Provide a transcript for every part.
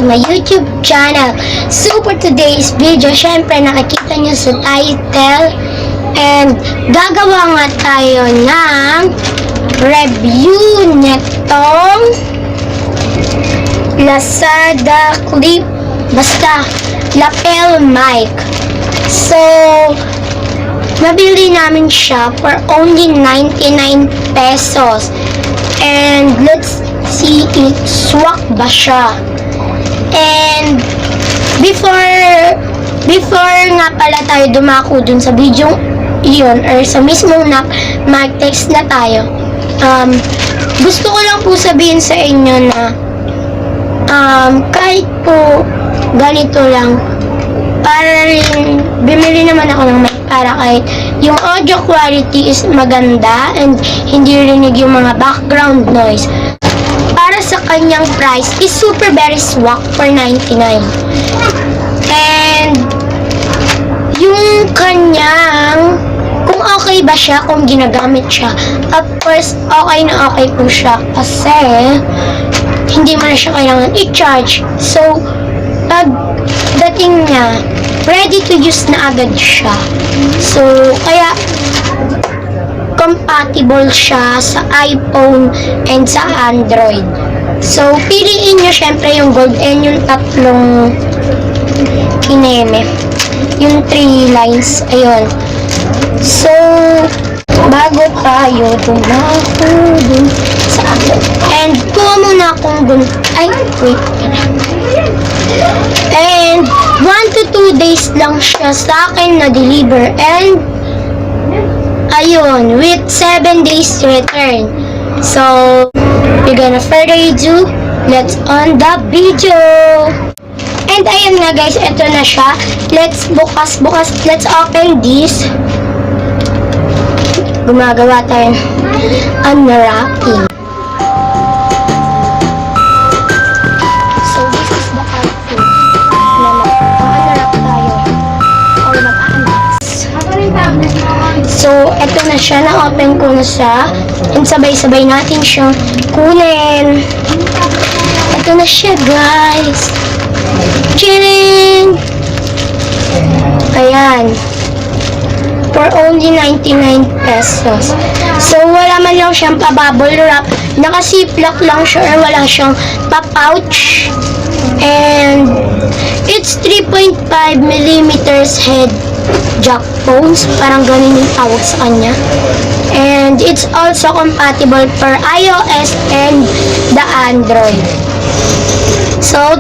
sa my YouTube channel. So for today's video, syempre nakikita nyo sa title, and gagawa nga tayo ng review netong Lazada clip, basta lapel mic. So nabili namin siya for only 99 pesos. And let's see it swak ba siya. And before nga pala tayo dumako dun sa video iyon or sa mismong mag-text na tayo, gusto ko lang po sabihin sa inyo na kahit po ganito lang, para rin bimili naman ako ng mic para kahit yung audio quality is maganda and hindi rinig yung mga background noise. Para sa kanyang price is super very swak for 99. And yung kanyang, kung okay ba siya, kung ginagamit siya, of course okay na okay po siya kasi hindi mo na siya kailangan i-charge. So pag dating niya, ready to use na agad siya. So kaya compatible siya sa iPhone and sa Android. So piliin nyo syempre yung gold and yung tatlong kineme, yung 3 lines, ayun. So bago tayo dumako dun sa akin, and kuha muna akong dun, ay wait, and 1 to 2 days lang siya sa akin na deliver, and ayun, with 7 days return. So without further ado, let's on the video. And ayun nga guys, ito na siya. Let's bukas, let's open this. Gumagawa tayo unwrapping. So this is the outfit na mag-unwrap tayo or mag-unbox. So ito na siya, na-open ko na siya, and sabay-sabay natin siyang kunin. Ito na siya guys. Chiring! Ayan. For only 99 pesos. So, wala man lang siyang pa-bubble wrap. Naka-ziplock lang siya or wala siyang pa-pouch. And it's 3.5 millimeters head jack phones. Parang ganun yung tawag sa kanya. And it's also compatible for iOS and the Android. So,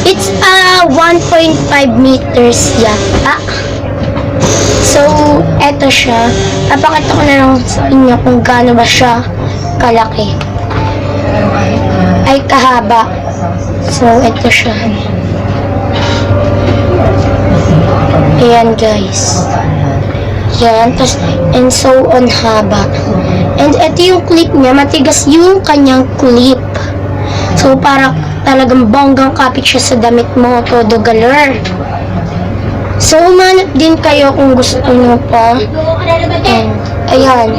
it's 1.5 meters yata. So, eto siya. Papakita ko na lang sa inyo kung gaano ba siya kalaki. Ay, kahaba. So, eto siya. Ayan, guys. Yan. Tapos, and so on haba. And eto yung clip niya. Matigas yung kanyang clip. So, para talagang bonggang kapit siya sa damit mo. Todo galore. So, umanap din kayo kung gusto nyo pa. And, ayan.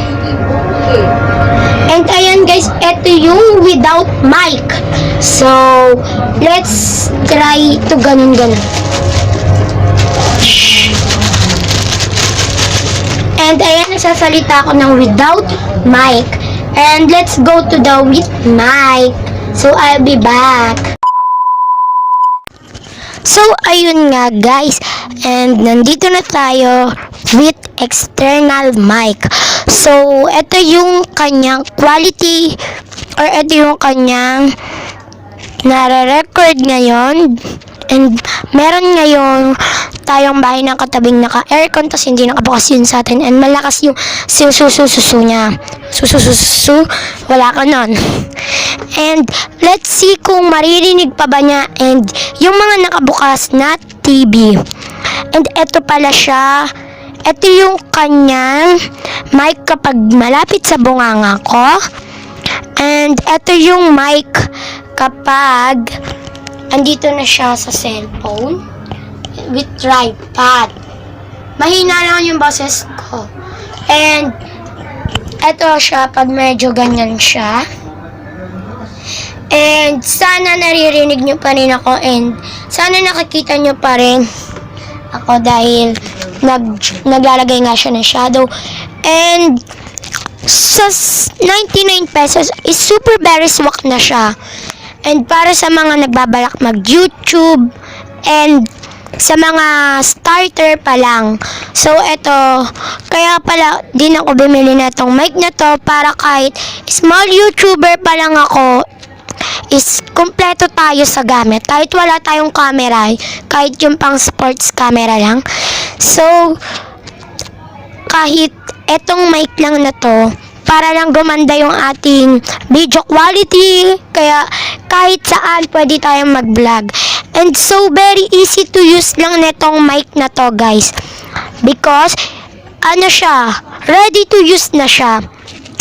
And, ayan guys, ito yung without mic. So, let's try to ganun-ganun. And, ayan, nagsasalita ako ng without mic. And, let's go to the with mic. So, I'll be back. So, ayun nga guys, and nandito na tayo with external mic. So, ito yung kanyang quality, or ito yung kanyang nare-record ngayon. And meron ngayon tayong bahay ng katabing naka-aircon, tapos hindi nakabukas yun sa atin. And malakas yung susu niya. Susu, wala ka nun. And let's see kung maririnig pa ba niya. And yung mga nakabukas na TV. And eto pala siya. Ito yung kanyang mic kapag malapit sa bunganga ko. And eto yung mic kapag andito na siya sa cellphone with tripod. Mahina lang yung boses ko. And eto siya pag medyo ganyan siya. And sana naririnig nyo pa rin ako and sana nakikita nyo pa rin ako dahil naglalagay nga siya ng shadow. And sa 99 pesos is super very swak na siya. And para sa mga nagbabalak mag-YouTube and sa mga starter pa lang. So, eto, kaya pala din ako bumili na tong mic na to para kahit small YouTuber pa lang ako, is kompleto tayo sa gamit. Kahit wala tayong camera, kahit yung pang sports camera lang. So, kahit etong mic lang na to, para lang gumanda yung ating video quality, kaya kahit saan pwede tayong mag-vlog. And so, very easy to use lang netong mic na to, guys. Because, ano siya, ready to use na siya.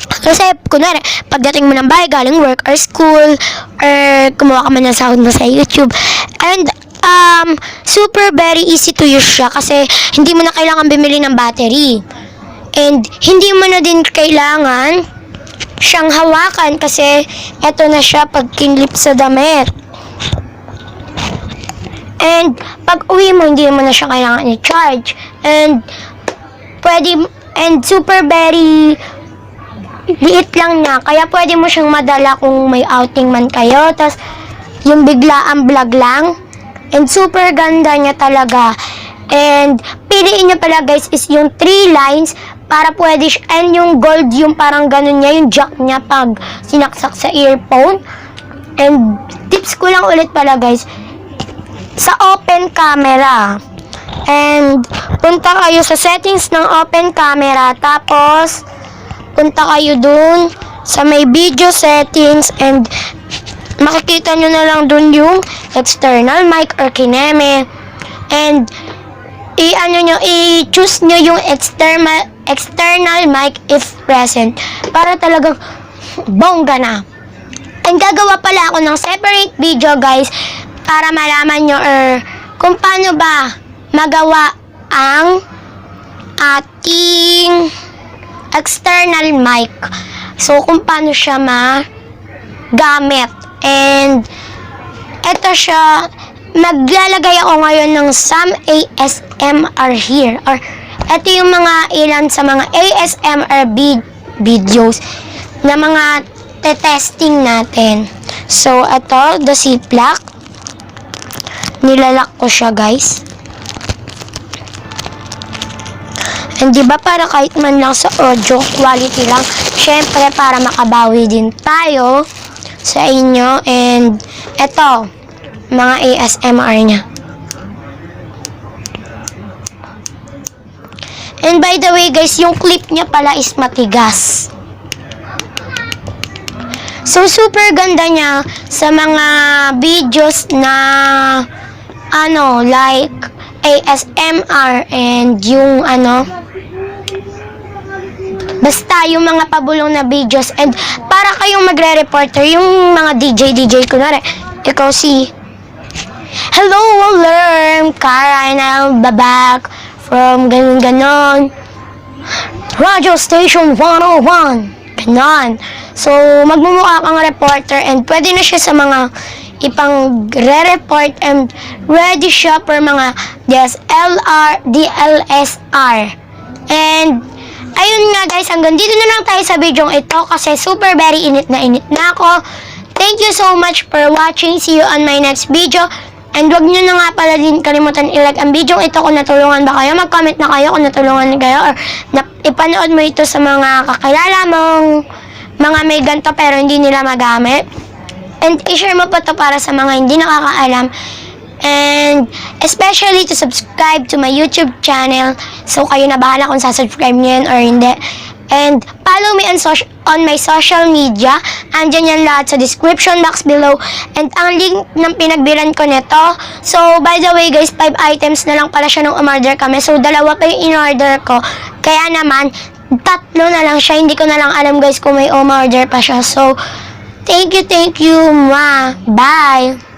Kasi, kunwari, pagdating mo ng bahay, galing work or school, or kumuha ka man ng sound mo sa YouTube. And, super very easy to use siya kasi hindi mo na kailangan bumili ng battery. And, hindi mo na din kailangan siyang hawakan kasi eto na siya pag kinlip sa damit. And, pag uwi mo, hindi mo na siya kailangan i-charge. And, super very liit lang niya. Kaya pwede mo siyang madala kung may outing man kayo. Tapos, yung biglaan vlog lang. And, super ganda niya talaga. And, piliin niyo pala guys is yung 3 lines para pwede and yung gold, yung parang ganun niya, yung jack niya pag sinaksak sa earphone. And, tips ko lang ulit pala guys, sa open camera. And, punta kayo sa settings ng open camera. Tapos, punta kayo dun sa may video settings. And, makikita nyo na lang dun yung external mic or kineme. And, i-choose nyo yung external mic if present. Para talagang bongga na. And, gagawa pala ako ng separate video guys para malaman nyo kung paano ba magawa ang ating external mic. So, kung paano siya magamit. And, eto siya, maglalagay ako ngayon ng some ASMR here. Or, eto yung mga ilan sa mga ASMR videos na mga testing natin. So, eto, the ziplock. Nilalak ko siya, guys. And diba para kahit man lang sa audio quality lang, syempre para makabawi din tayo sa inyo. And eto, mga ASMR niya. And by the way guys, yung clip niya pala is matigas. So super ganda niya sa mga videos na like ASMR and yung basta yung mga pabulong na videos. And para kayong magre-reporter, yung mga DJ kunwari, ikaw si hello, alarm, Kara, and I'll be back from ganon radio station 101, ganon. So magmumukha kang reporter and pwede na siya sa mga ipang re-report and ready siya for mga DLSR. And ayun nga guys, hanggang dito na lang tayo sa video ito kasi super very init na ako. Thank you so much for watching. See you on my next video. And wag nyo na nga pala din kalimutan i-like ang video ito kung natulungan ba kayo. Mag-comment na kayo kung natulungan kayo or ipanood mo ito sa mga kakilala mong mga may ganito pero hindi nila magamit. And i-share mo pa to para sa mga hindi nakakaalam. And especially to subscribe to my YouTube channel. So kayo na bahala kung sasubscribe nyo yan or hindi. And follow me on my social media. Andyan yan lahat sa description box below. And ang link ng pinagbilan ko nito. So by the way guys, 5 items na lang pala siya nung umorder kami. So dalawa pa yung in-order ko. Kaya naman, 3 na lang siya. Hindi ko na lang alam guys kung may umorder pa siya. So thank you, bye.